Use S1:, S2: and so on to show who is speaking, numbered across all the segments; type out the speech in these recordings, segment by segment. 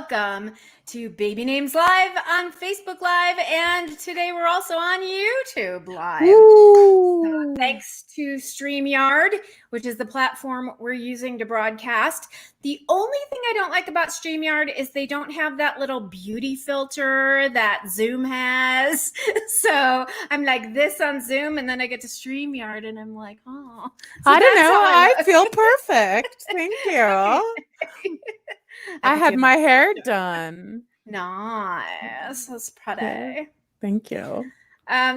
S1: welcome to Baby Names Live on Facebook Live, and today we're also on YouTube Live. So thanks to StreamYard, which is the platform we're using to broadcast. The only thing I don't like about StreamYard is they don't have that little beauty filter that Zoom has. So I'm like this on Zoom, and then I get to StreamYard, and I'm like, oh. So
S2: I don't know. I feel perfect. Thank you. I had my hair done.
S1: Nice. That's pretty.
S2: Thank you.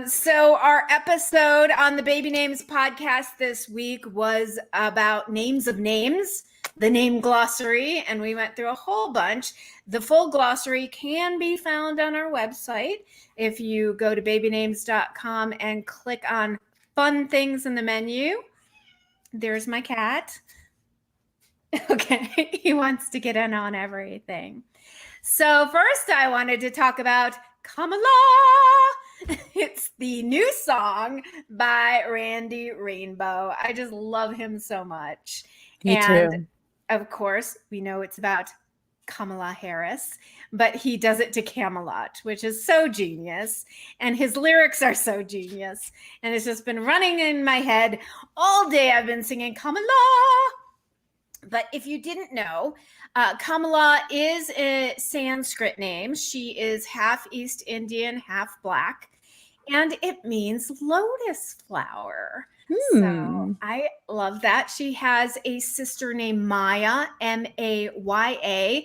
S1: So our episode on the Baby Names podcast this week was about names of names, the name glossary, and we went through a whole bunch. The full glossary can be found on our website. If you go to babynames.com and click on fun things in the menu, there's my cat. Okay, he wants to get in on everything. So first I wanted to talk about Kamala. It's the new song by Randy Rainbow. I just love him so much.
S2: Me too.
S1: Of course, we know it's about Kamala Harris, but he does it to Camelot, which is so genius. And his lyrics are so genius. And it's just been running in my head all day. I've been singing Kamala. But if you didn't know, Kamala is a Sanskrit name. She is half East Indian, half Black, and it means lotus flower. So I love that. She has a sister named Maya, Maya,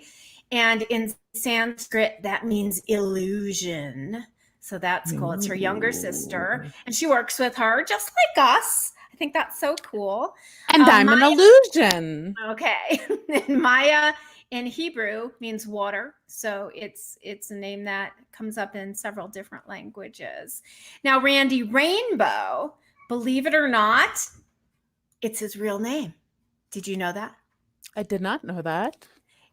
S1: and in Sanskrit, that means illusion. So that's cool. It's her younger sister, and she works with her just like us. I think that's so cool.
S2: And I'm an illusion.
S1: Okay. And Maya in Hebrew means water. So it's a name that comes up in several different languages. Now, Randy Rainbow, believe it or not, it's his real name. Did you know that?
S2: I did not know that.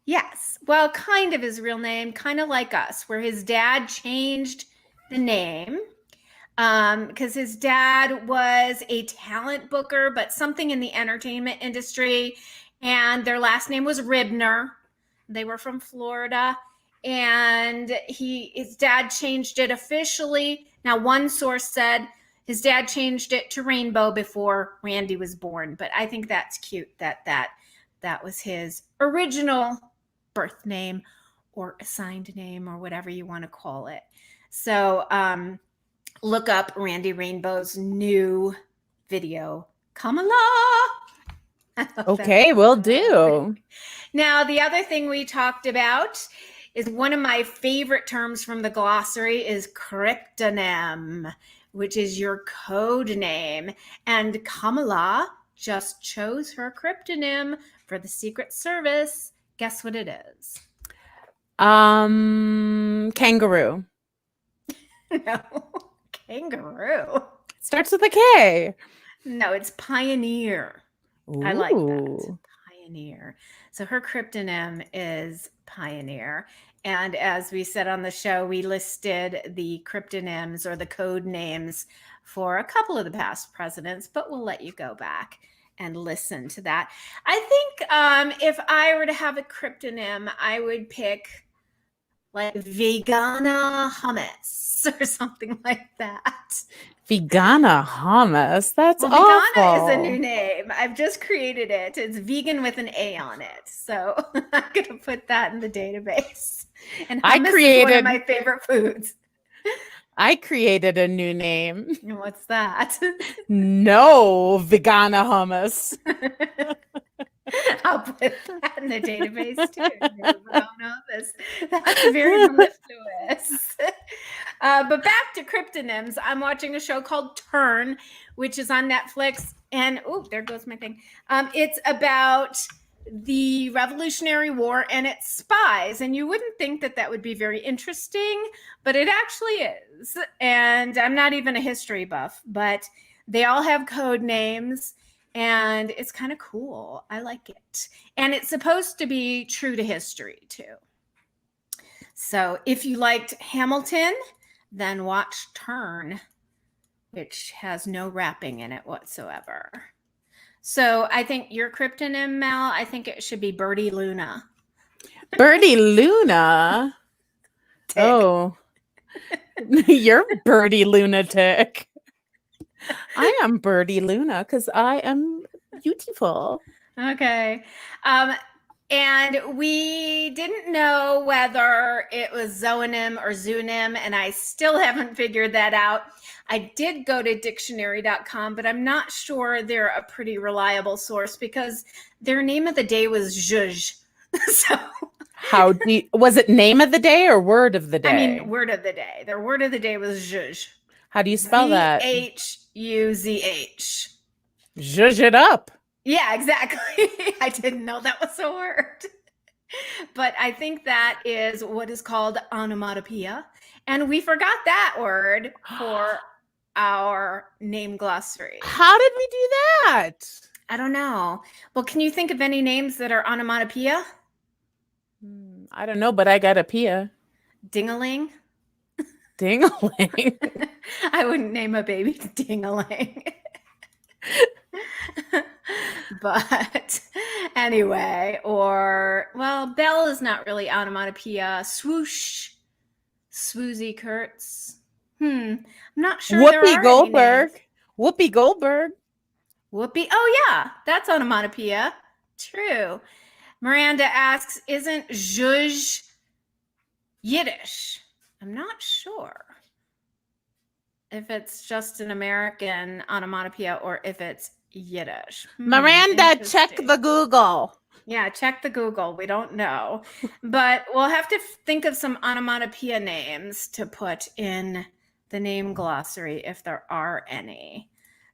S1: Yes. Well, kind of his real name, kind of like us, where his dad changed the name. Because his dad was a talent booker, but something in the entertainment industry, and their last name was Ribner. They were from Florida, and his dad changed it officially. Now, one source said his dad changed it to Rainbow before Randy was born, but I think that's cute that was his original birth name or assigned name or whatever you want to call it. So, look up Randy Rainbow's new video, Kamala.
S2: Okay, will do.
S1: Now, the other thing we talked about is one of my favorite terms from the glossary is cryptonym, which is your code name. And Kamala just chose her cryptonym for the Secret Service. Guess what it is?
S2: Kangaroo.
S1: No. Kangaroo.
S2: Starts with a K.
S1: No, it's Pioneer.
S2: Ooh.
S1: I like that. Pioneer. So her cryptonym is Pioneer. And as we said on the show, we listed the cryptonyms or the code names for a couple of the past presidents, but we'll let you go back and listen to that. I think if I were to have a cryptonym, I would pick like Vegana Hummus or something like that.
S2: Vegana Hummus? That's awful.
S1: Vegana is a new name. I've just created it. It's vegan with an A on it. So I'm going to put that in the database. And hummus is one of my favorite foods.
S2: I created a new name.
S1: What's that?
S2: No, Vegana Hummus.
S1: I'll put that in the database too. That's very mellifluous. But back to cryptonyms. I'm watching a show called Turn, which is on Netflix. And there goes my thing. It's about the Revolutionary War and its spies. And you wouldn't think that would be very interesting, but it actually is. And I'm not even a history buff, but they all have code names. And it's kind of cool. I like it. And it's supposed to be true to history, too. So if you liked Hamilton, then watch Turn, which has no rapping in it whatsoever. So I think your cryptonym, Mal, I think it should be Birdie Luna.
S2: Birdie Luna.
S1: Tick.
S2: Oh, you're Birdie Lunatic. I am Birdie Luna because I am beautiful.
S1: Okay. And we didn't know whether it was zoonym or zoonym, and I still haven't figured that out. I did go to dictionary.com, but I'm not sure they're a pretty reliable source because their name of the day was zhuzh. So
S2: was it name of the day or word of the day?
S1: I mean, word of the day. Their word of the day was zhuzh.
S2: How do you spell that?
S1: Zhuzh.
S2: Zhuzh it up.
S1: Yeah, exactly. I didn't know that was a word. But I think that is what is called onomatopoeia. And we forgot that word for our name glossary.
S2: How did we do that?
S1: I don't know. Well, can you think of any names that are onomatopoeia?
S2: I don't know, but I got a pia.
S1: Ding-a-ling?
S2: Ding-a-ling.
S1: I wouldn't name a baby Ding-a-ling. But anyway, Bell is not really onomatopoeia. Swoosh, swoozy Kurtz. I'm not sure.
S2: Whoopi Goldberg. Whoopi Goldberg.
S1: Whoopi. Oh yeah, that's onomatopoeia. True. Miranda asks, "Isn't zhuzh Yiddish?" I'm not sure if it's just an American onomatopoeia or if it's Yiddish.
S2: Miranda, check the Google.
S1: Yeah, check the Google. We don't know. But we'll have to think of some onomatopoeia names to put in the name glossary if there are any.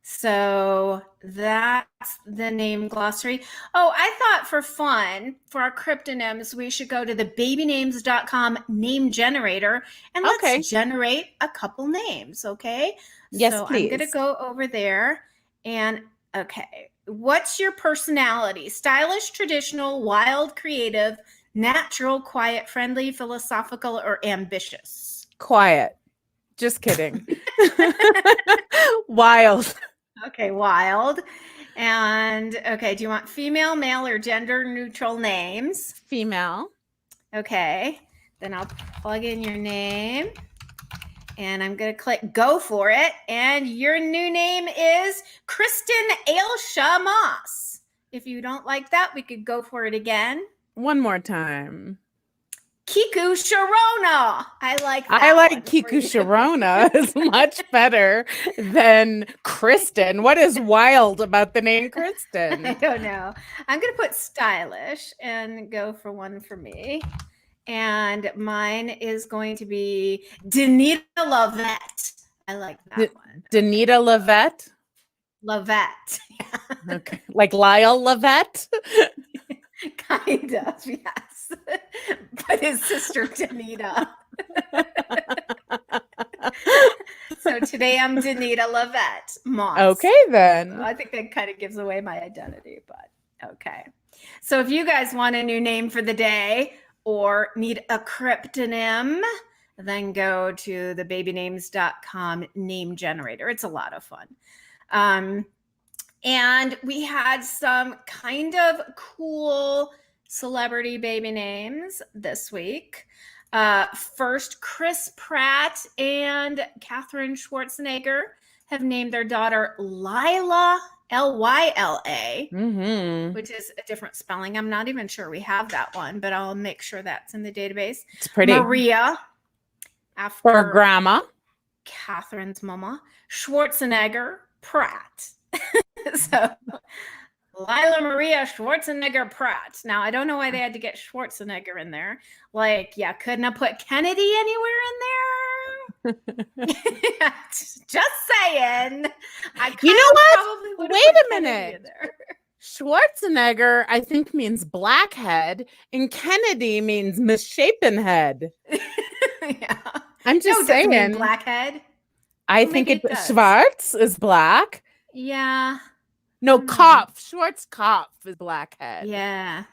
S1: So that's the name glossary. Oh, I thought for fun, for our cryptonyms, we should go to the babynames.com name generator and let's generate a couple names, okay?
S2: Yes,
S1: so
S2: please.
S1: I'm going to go over there and okay. What's your personality? Stylish, traditional, wild, creative, natural, quiet, friendly, philosophical, or ambitious?
S2: Quiet. Just kidding. Wild.
S1: Okay, wild. And okay, do you want female, male, or gender neutral names?
S2: Female.
S1: Okay, then I'll plug in your name. And I'm going to click go for it. And your new name is Kristen Ailsha Moss. If you don't like that, we could go for it again.
S2: One more time.
S1: Kiku Sharona. I like that.
S2: I like Kiku Sharona is much better than Kristen. What is wild about the name Kristen?
S1: I don't know. I'm going to put stylish and go for one for me. And mine is going to be Danita Lavette. I like that one.
S2: Danita Lavette?
S1: Lavette. Yeah.
S2: Okay. Like Lyle Lavette?
S1: Kind of, yes. But his sister Danita. So today I'm Danita Lavette Moss.
S2: Okay, then.
S1: I think that kind of gives away my identity, but okay. So if you guys want a new name for the day or need a cryptonym, then go to the babynames.com name generator. It's a lot of fun. And we had some kind of cool celebrity baby names this week. First, Chris Pratt and Katherine Schwarzenegger have named their daughter Lila, Lyla, which is a different spelling. I'm not even sure we have that one, but I'll make sure that's in the database.
S2: It's pretty.
S1: Maria, after
S2: her grandma.
S1: Catherine's mama. Schwarzenegger, Pratt. So Lila Maria Schwarzenegger Pratt. Now, I don't know why they had to get Schwarzenegger in there. Like, yeah, couldn't have put Kennedy anywhere in there? Just saying.
S2: You know what? Wait a minute. Schwarzenegger, I think, means blackhead, and Kennedy means misshapen head.
S1: Yeah.
S2: I'm just saying.
S1: Blackhead.
S2: I think Schwarz is black.
S1: Yeah.
S2: No, Kopf. Schwarz Kopf is blackhead.
S1: Yeah.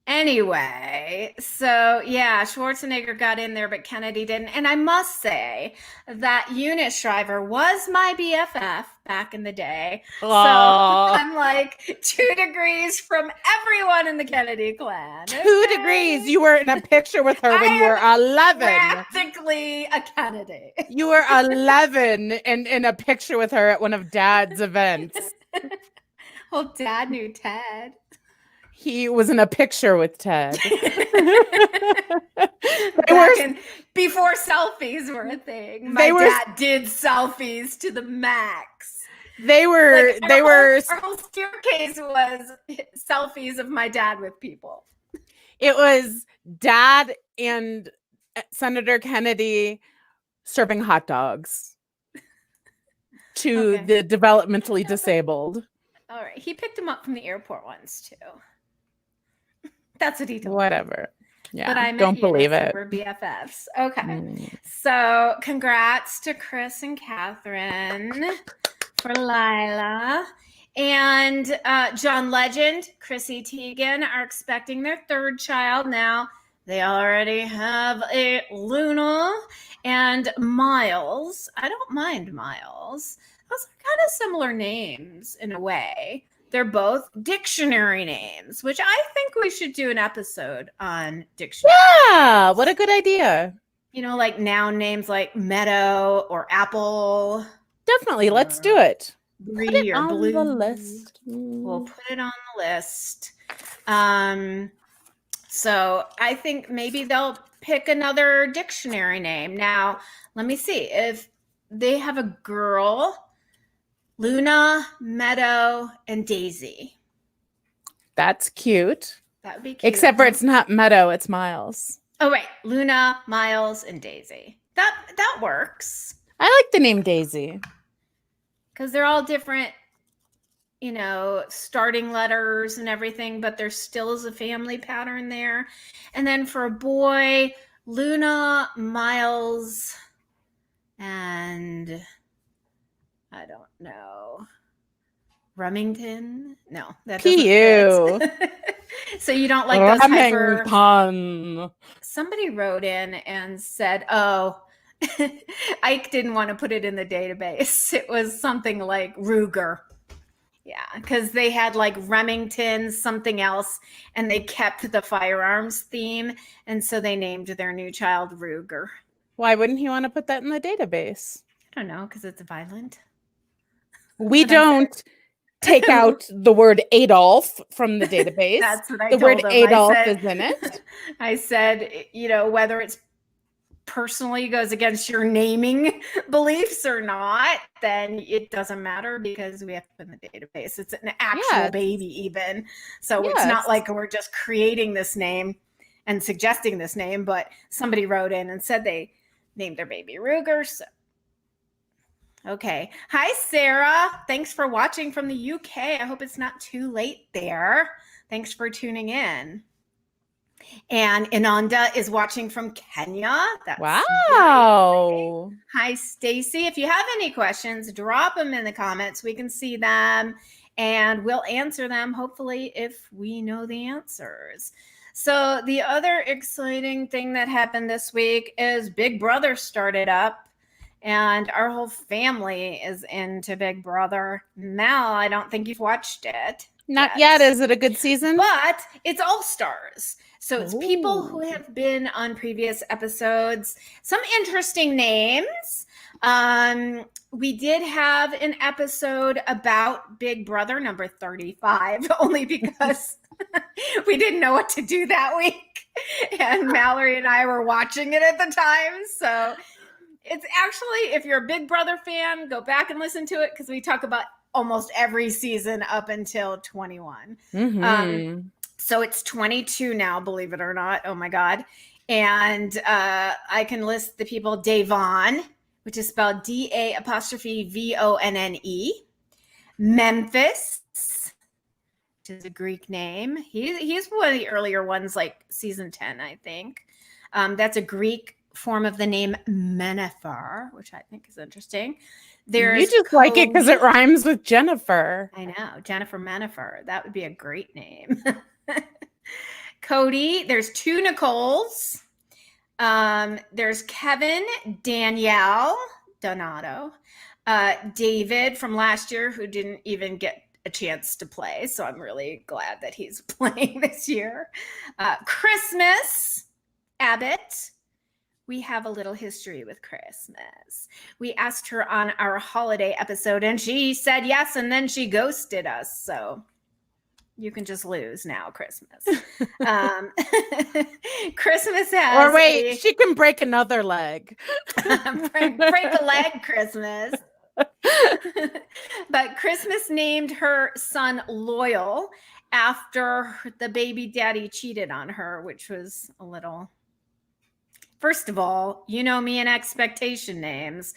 S1: Anyway, so yeah, Schwarzenegger got in there, but Kennedy didn't. And I must say that Eunice Shriver was my BFF back in the day. So
S2: Oh,
S1: I'm like 2 degrees from everyone in the Kennedy clan.
S2: 2 degrees. You were in a picture with her when you were 11.
S1: Practically a Kennedy.
S2: You were 11 and in a picture with her at one of Dad's events.
S1: Well, Dad knew Ted.
S2: He was in a picture with Ted.
S1: Before selfies were a thing. My dad did selfies to the max.
S2: Our
S1: whole staircase was selfies of my dad with people.
S2: It was Dad and Senator Kennedy serving hot dogs to the developmentally disabled.
S1: All right. He picked him up from the airport once too. That's what he told
S2: Whatever. Me. Yeah.
S1: But I
S2: don't believe it.
S1: We're BFFs. Okay. So congrats to Chris and Catherine for Lila. And John Legend, Chrissy Teigen are expecting their third child now. They already have a Luna and Miles. I don't mind Miles. Those are kind of similar names in a way. They're both dictionary names, which I think we should do an episode on dictionary.
S2: Yeah, what a good idea.
S1: You know, like noun names like meadow or apple.
S2: Definitely, let's do it.
S1: Put it
S2: on
S1: blue.
S2: The list.
S1: We'll put it on the list. So I think maybe they'll pick another dictionary name. Now, let me see if they have a girl. Luna, Meadow, and Daisy.
S2: That's cute.
S1: That would be cute.
S2: Except for it's not Meadow, it's Miles.
S1: Oh, right. Luna, Miles, and Daisy. That works.
S2: I like the name Daisy.
S1: Because they're all different, starting letters and everything, but there still is a family pattern there. And then for a boy, Luna, Miles, and I don't know. Remington? No, that doesn't fit. So you don't like those hyper... Somebody wrote in and said, oh, Ike didn't want to put it in the database. It was something like Ruger. Yeah, because they had like Remington, something else, and they kept the firearms theme. And so they named their new child Ruger.
S2: Why wouldn't he want to put that in the database?
S1: I don't know, because it's violent.
S2: We don't take out the word Adolf from the database.
S1: That's what I
S2: told
S1: him.
S2: The word Adolf is in it.
S1: I said, whether it's personally goes against your naming beliefs or not, then it doesn't matter because we have to put in the database. It's an actual baby even. So it's not like we're just creating this name and suggesting this name, but somebody wrote in and said they named their baby Ruger. So. Okay. Hi, Sarah. Thanks for watching from the UK. I hope it's not too late there. Thanks for tuning in. And Inanda is watching from Kenya. That's wow. Hi, Stacy. If you have any questions, drop them in the comments. We can see them and we'll answer them, hopefully, if we know the answers. So the other exciting thing that happened this week is Big Brother started up. And our whole family is into Big Brother. Mel, I don't think you've watched it.
S2: Not yet. Is it a good season?
S1: But it's all-stars. So it's people who have been on previous episodes. Some interesting names. We did have an episode about Big Brother number 35, only because we didn't know what to do that week. And Mallory and I were watching it at the time. So it's actually, if you're a Big Brother fan, go back and listen to it because we talk about almost every season up until 21. Mm-hmm. So it's 22 now, believe it or not. Oh my God. And I can list the people: Davon, which is spelled DA''VONNE. Memphis, which is a Greek name. He's one of the earlier ones, like season 10, I think. That's a Greek form of the name Mennefer, which I think is interesting.
S2: You just like it because it rhymes with Jennifer.
S1: I know, Jennifer Mennefer. That would be a great name. Cody. There's 2 Nicoles. There's Kevin, Danielle, Donato, David from last year, who didn't even get a chance to play. So I'm really glad that he's playing this year. Christmas, Abbott. We have a little history with Christmas. We asked her on our holiday episode and she said yes, and then she ghosted us. So you can just lose now, Christmas. Christmas has
S2: Or wait, she can break another leg.
S1: break a leg, Christmas. But Christmas named her son Loyal after the baby daddy cheated on her, which was a little... First of all, you know me and expectation names.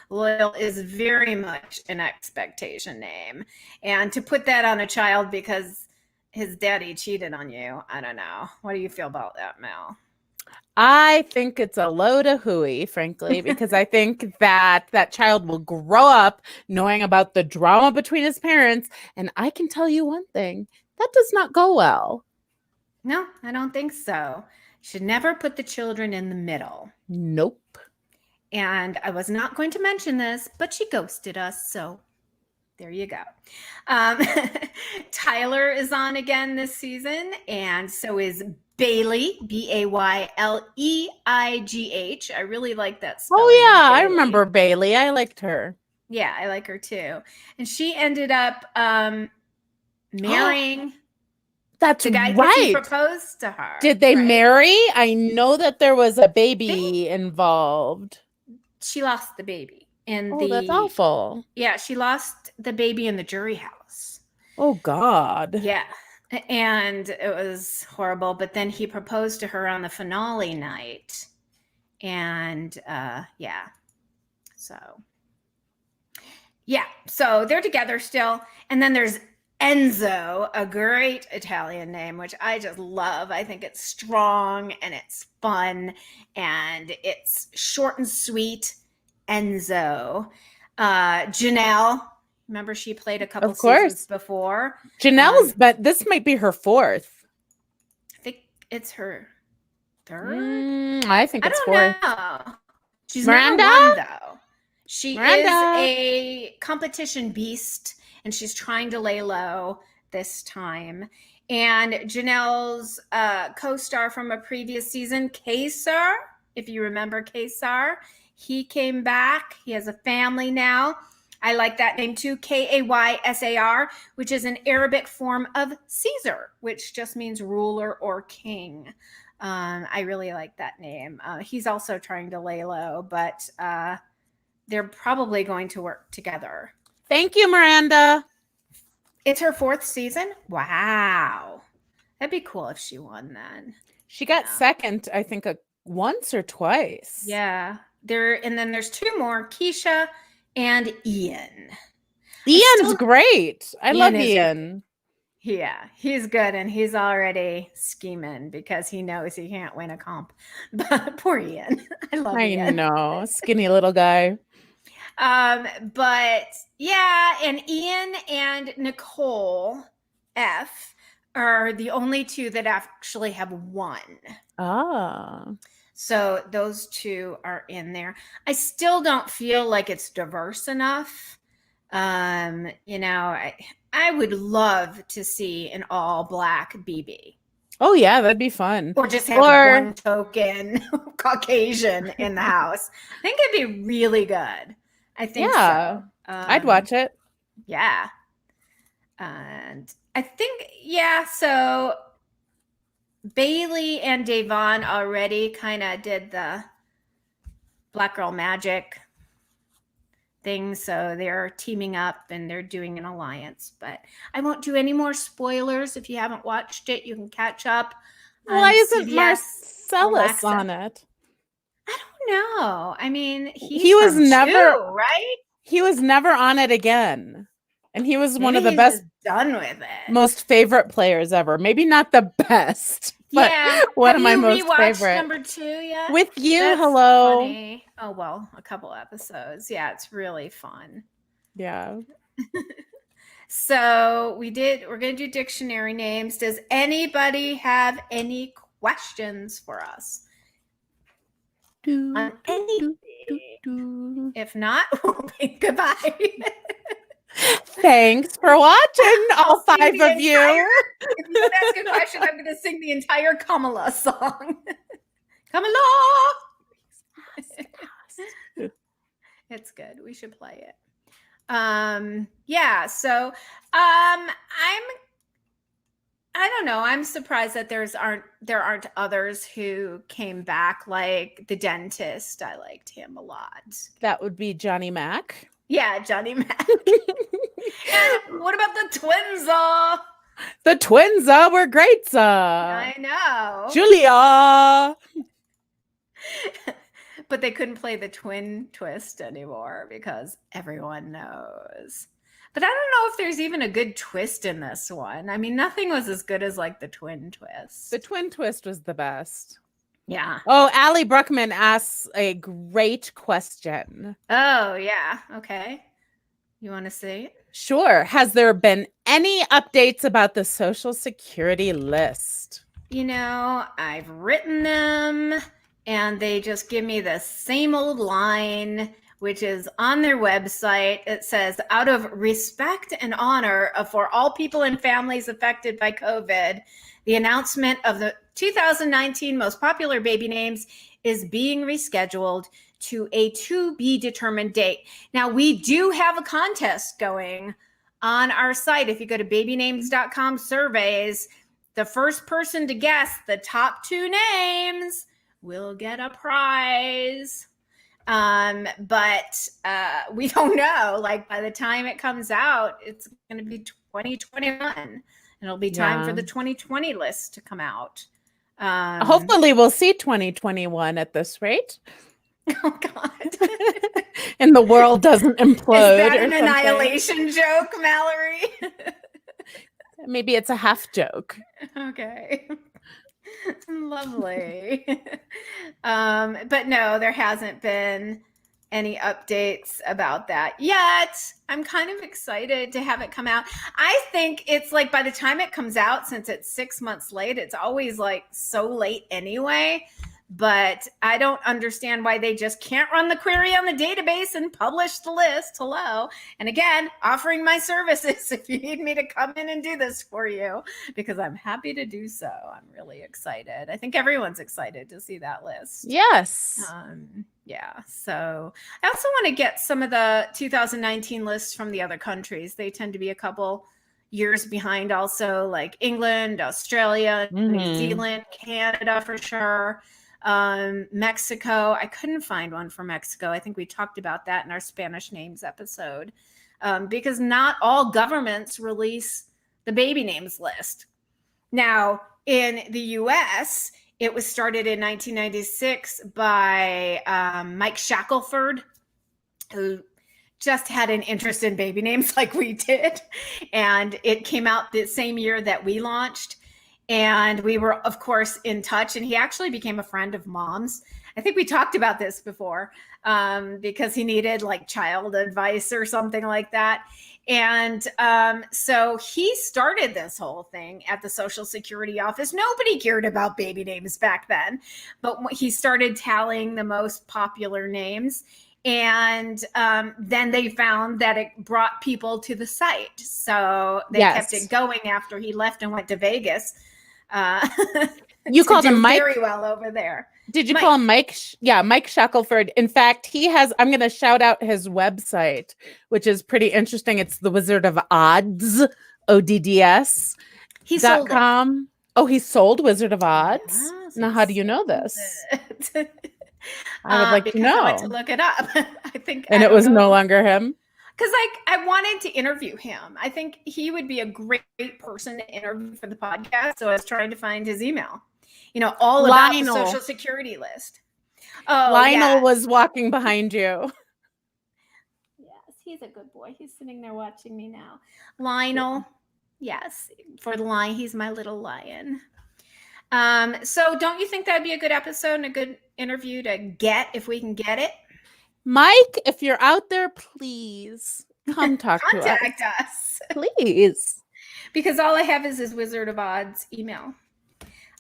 S1: Loyal is very much an expectation name. And to put that on a child because his daddy cheated on you, I don't know. What do you feel about that, Mel?
S2: I think it's a load of hooey, frankly, because I think that that child will grow up knowing about the drama between his parents. And I can tell you one thing, that does not go well.
S1: No, I don't think so. Should never put the children in the middle.
S2: Nope.
S1: And I was not going to mention this, but she ghosted us, so there you go. Tyler is on again this season, and so is Bailey, Bayleigh. I really like that spelling.
S2: Oh, yeah, I remember Bailey. I liked her.
S1: Yeah, I like her too. And she ended up marrying
S2: That's
S1: the guy
S2: right.
S1: He proposed to her.
S2: Did they marry? I know that there was a baby involved.
S1: She lost the baby.
S2: That's awful.
S1: Yeah, she lost the baby in the jury house.
S2: Oh, God.
S1: Yeah. And it was horrible. But then he proposed to her on the finale night. And yeah. So they're together still. And then there's Enzo, a great Italian name, which I just love. I think it's strong and it's fun and it's short and sweet. Enzo. Janelle. Remember she played a couple seasons before.
S2: Janelle's, but this might be her 4th.
S1: I think it's her 3rd.
S2: I think it's 4th.
S1: Know. She's
S2: Miranda?
S1: never won, though. She is a competition beast, and she's trying to lay low this time. And Janelle's co-star from a previous season, Kaysar, if you remember Kaysar, he came back. He has a family now. I like that name too, Kaysar, which is an Arabic form of Caesar, which just means ruler or king. I really like that name. He's also trying to lay low, but they're probably going to work together.
S2: Thank you, Miranda.
S1: It's her 4th season? Wow. That'd be cool if she won then.
S2: She got second, I think, once or twice.
S1: Yeah. And then there's 2 more, Keisha and Ian.
S2: Ian's great. I love Ian.
S1: Yeah, he's good, and he's already scheming because he knows he can't win a comp. But poor Ian. I love Ian.
S2: I know, skinny little guy.
S1: But yeah, and Ian and Nicole F are the only 2 that actually have won. So those 2 are in there. I still don't feel like it's diverse enough. I would love to see an all black BB.
S2: Oh yeah, that'd be fun.
S1: Or just have one token Caucasian in the house. I think it'd be really good. I think so.
S2: I'd watch it.
S1: Yeah. And I think, so Bailey and Davon already kind of did the Black Girl Magic thing, so they're teaming up and they're doing an alliance. But I won't do any more spoilers. If you haven't watched it, you can catch up.
S2: Why isn't Marcellus on it?
S1: I don't know. I mean,
S2: he was never
S1: 2, right?
S2: He was never on it again. And he was one of the
S1: Maybe
S2: best,
S1: done with it.
S2: Most favorite players ever. Maybe not the best, but one of my most favorite.
S1: Number 2 yet?
S2: With you, hello.
S1: Funny. Oh well, a couple episodes. Yeah, it's really fun.
S2: Yeah.
S1: So we're going to do dictionary names. Does anybody have any questions for us? On anything? If not, we'll be goodbye.
S2: Thanks for watching, all 5 of you.
S1: If you don't ask a question, I'm going to sing the entire Kamala song. Kamala! It's good. We should play it. Yeah, so I don't know. I'm surprised that there aren't others who came back, like the dentist. I liked him a lot.
S2: That would be Johnny Mac.
S1: Yeah, Johnny Mac. And what about the twins?
S2: The twins were great.
S1: I know.
S2: Julia.
S1: But they couldn't play the twin twist anymore because everyone knows. But I don't know if there's even a good twist in this one. I mean, nothing was as good as like the twin twist.
S2: The twin twist was the best.
S1: Yeah.
S2: Oh, Allie Bruckman asks a great question.
S1: Oh, yeah. Okay. You want to see it?
S2: Sure. Has there been any updates about the Social Security list?
S1: You know, I've written them and they just give me the same old line, which is on their website. It says, out of respect and honor for all people and families affected by COVID, the announcement of the 2019 most popular baby names is being rescheduled to a to be determined date. Now, we do have a contest going on our site. If you go to babynames.com surveys, the first person to guess the top 2 names will get a prize. But we don't know. Like, by the time it comes out, it's going to be 2021, and it'll be time for the 2020 list to come out.
S2: Hopefully we'll see 2021 at this rate.
S1: Oh God.
S2: And the world doesn't implode.
S1: Is that an annihilation joke, Mallory?
S2: Maybe it's a half joke.
S1: Okay. Lovely. But no, there hasn't been any updates about that yet. I'm kind of excited to have it come out. I think it's like by the time it comes out, since it's 6 months late, it's always like so late anyway. But I don't understand why they just can't run the query on the database and publish the list. Hello. And again, offering my services if you need me to come in and do this for you, because I'm happy to do so. I'm really excited. I think everyone's excited to see that list.
S2: Yes.
S1: Yeah. So I also want to get some of the 2019 lists from the other countries. They tend to be a couple years behind also, like England, Australia, New Zealand, Canada for sure. Mexico. I couldn't find one for Mexico. I think we talked about that in our Spanish names episode, because not all governments release the baby names list. Now, in the US, it was started in 1996 by Mike Shackelford, who just had an interest in baby names like we did. And it came out the same year that we launched. And we were, of course, in touch. And he actually became a friend of Mom's. I think we talked about this before, because he needed like child advice or something like that. And so he started this whole thing at the Social Security office. Nobody cared about baby names back then, but he started tallying the most popular names. And then they found that it brought people to the site. So they kept it going after he left and went to Vegas.
S2: You called him Mike?
S1: Very well over there.
S2: Did you call him Mike? Yeah, Mike Shackelford. In fact, he has, I'm going to shout out his website, which is pretty interesting. It's the Wizard of Odds, ODDS.
S1: He sold
S2: .com. Oh, he sold Wizard of Odds?
S1: Yes,
S2: now, how do you know this? I would like to know.
S1: I went to look it up. I think,
S2: and it was no longer him.
S1: Because I wanted to interview him. I think he would be a great person to interview for the podcast. So I was trying to find his email. You know, all about the Social Security list. Oh,
S2: Lionel was walking behind you.
S1: Yes, he's a good boy. He's sitting there watching me now. Lionel, yes, for the lion. He's my little lion. So don't you think that'd be a good episode and a good interview to get if we can get it?
S2: Mike, if you're out there, please Come talk to us.
S1: Contact us.
S2: Please.
S1: Because all I have is his Wizard of Oz email.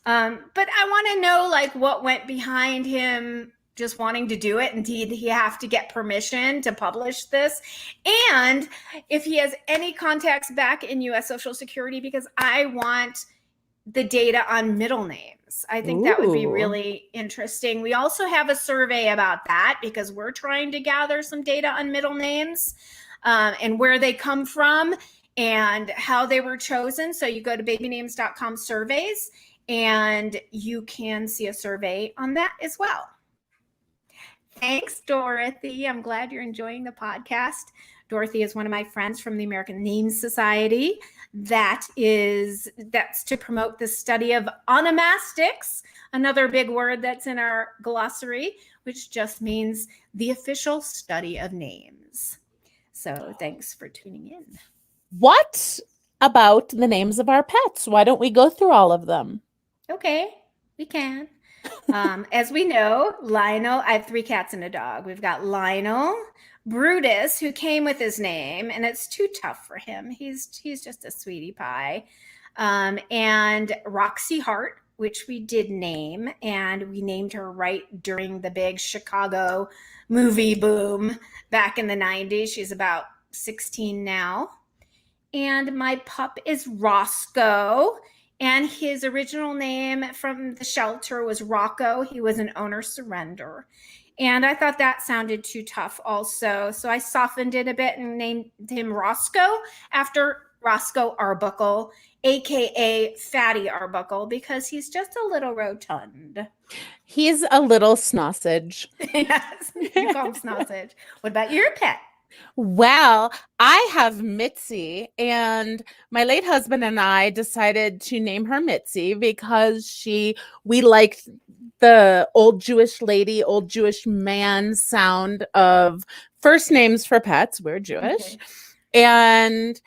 S1: But I want to know like what went behind him just wanting to do it, and did he have to get permission to publish this, and if he has any contacts back in U.S. Social Security, because I want the data on middle names. I think that would be really interesting. We also have a survey about that because we're trying to gather some data on middle names and where they come from and how they were chosen. So you go to babynames.com surveys and you can see a survey on that as well. Thanks, Dorothy. I'm glad you're enjoying the podcast. Dorothy is one of my friends from the American Name Society. That's to promote the study of onomastics, another big word that's in our glossary, which just means the official study of names. So thanks for tuning in.
S2: What about the names of our pets? Why don't we go through all of them?
S1: Okay, we can. As we know, Lionel, I have 3 cats and a dog. We've got Lionel, Brutus, who came with his name, and it's too tough for him. He's just a sweetie pie. And Roxy Hart, which we did name, and we named her right during the big Chicago movie boom back in the 90s. She's about 16 now. And my pup is Roscoe. And his original name from the shelter was Rocco. He was an owner surrender. And I thought that sounded too tough also. So I softened it a bit and named him Roscoe after Roscoe Arbuckle, a.k.a. Fatty Arbuckle, because he's just a little rotund.
S2: He's a little snossage.
S1: Yes, you call him snossage. What about your pet?
S2: Well, I have Mitzi, and my late husband and I decided to name her Mitzi because we liked the old Jewish lady, old Jewish man sound of first names for pets. We're Jewish. Okay. And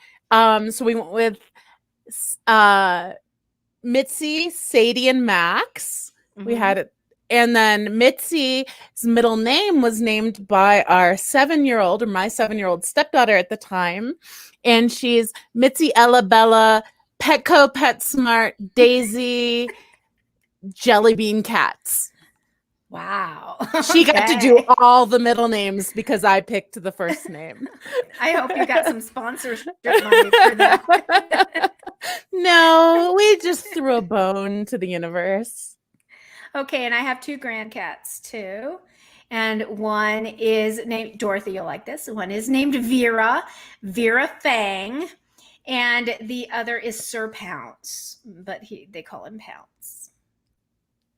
S2: so we went with Mitzi, Sadie, and Max. Mm-hmm. We had it. And then Mitzi's middle name was named by our 7-year-old, or my 7-year-old stepdaughter at the time. And she's Mitzi Ella Bella, Petco, PetSmart, Daisy, Jelly Bean Cats.
S1: Wow.
S2: She got to do all the middle names because I picked the first name.
S1: I hope you got some sponsorship money for that.
S2: No, we just threw a bone to the universe.
S1: Okay, and I have 2 grandcats too. And one is named Dorothy, you'll like this. One is named Vera Fang. And the other is Sir Pounce, but they call him Pounce.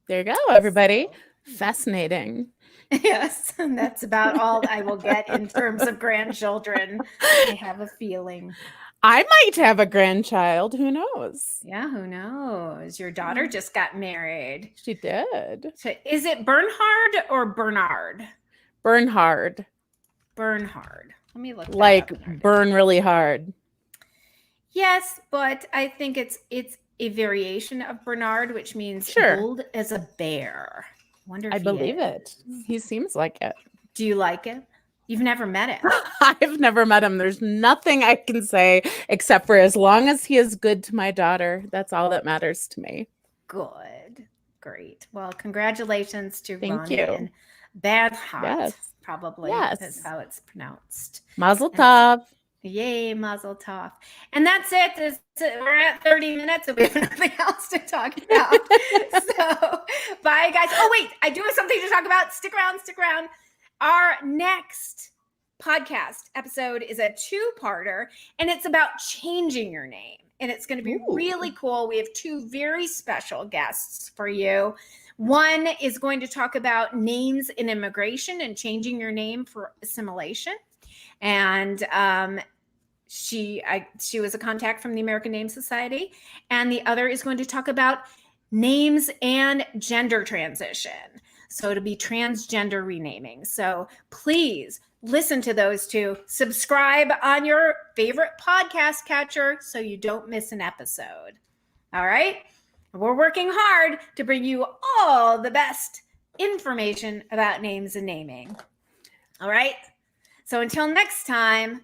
S2: There you go, everybody. Fascinating.
S1: Yes, and that's about all I will get in terms of grandchildren. I have a feeling.
S2: I might have a grandchild. Who knows?
S1: Yeah, who knows? Your daughter just got married.
S2: She did.
S1: So is it Bernhard or Bernard?
S2: Bernhard.
S1: Bernhard. Let me look.
S2: Like burn really hard.
S1: Yes, but I think it's a variation of Bernard, which means bold as a bear.
S2: I believe it. He seems like it.
S1: Do you like it? You've never met him.
S2: I've never met him. There's nothing I can say except for as long as he is good to my daughter, that's all that matters to me.
S1: Good. Great. Well, congratulations to
S2: Thank
S1: Ronnie
S2: you.
S1: And Bernhard.
S2: Yes.
S1: Probably is how it's pronounced.
S2: Mazel tov.
S1: Yay, mazel tov. And that's it. We're at 30 minutes and we have nothing else to talk about. So bye, guys. Oh, wait, I do have something to talk about. Stick around. Our next podcast episode is a 2-parter, and it's about changing your name. And it's going to be really cool. We have 2 very special guests for you. One is going to talk about names in immigration and changing your name for assimilation. And she was a contact from the American Name Society. And the other is going to talk about names and gender transition. So to be transgender renaming. So please listen to those 2. Subscribe on your favorite podcast catcher so you don't miss an episode. All right. We're working hard to bring you all the best information about names and naming. All right. So until next time,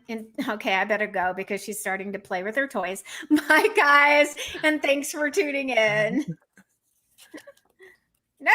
S1: okay, I better go because she's starting to play with her toys. Bye, guys, and thanks for tuning in.